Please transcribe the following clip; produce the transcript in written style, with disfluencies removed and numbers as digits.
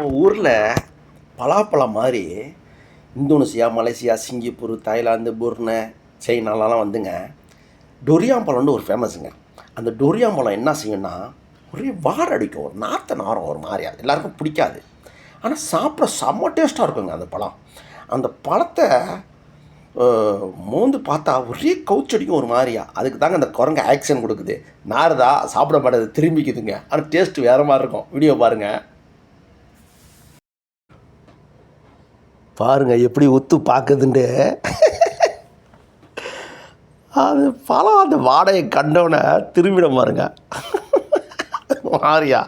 ஊரில் பலாப்பழம் மாதிரி இந்தோனேசியா, மலேசியா, சிங்கப்பூர், தாய்லாந்து, புர்னே, சைனாலலாம் வந்துங்க டொரியான் பழம்னு ஒரு ஃபேமஸுங்க. அந்த டொரியான் பழம் என்ன செய்யும்னா ஒரே வாடை அடிக்கும், ஒரு நாற்ற நாரம் ஒரு மாதிரியா, எல்லாருக்கும் பிடிக்காது. ஆனால் சாப்பிட செம்ம டேஸ்ட்டாக இருக்குங்க அந்த பழம். அந்த பழத்தை மோந்து பார்த்தா ஒரே கவுச்சடிக்கும் ஒரு மாதிரியா. அதுக்கு தாங்க அந்த குரங்கு ஆக்ஷன் கொடுக்குது. நாரதா சாப்பிட மாட்டேது, திரும்பிக்குதுங்க. ஆனால் டேஸ்ட்டு வேறு மாதிரி இருக்கும். வீடியோ பாருங்கள். பாருங்கள் எப்படி ஒத்து பார்க்குதுண்டு. அது பழம் அந்த வாடகை கண்டவனை திரும்பிட பாருங்க மாறியா.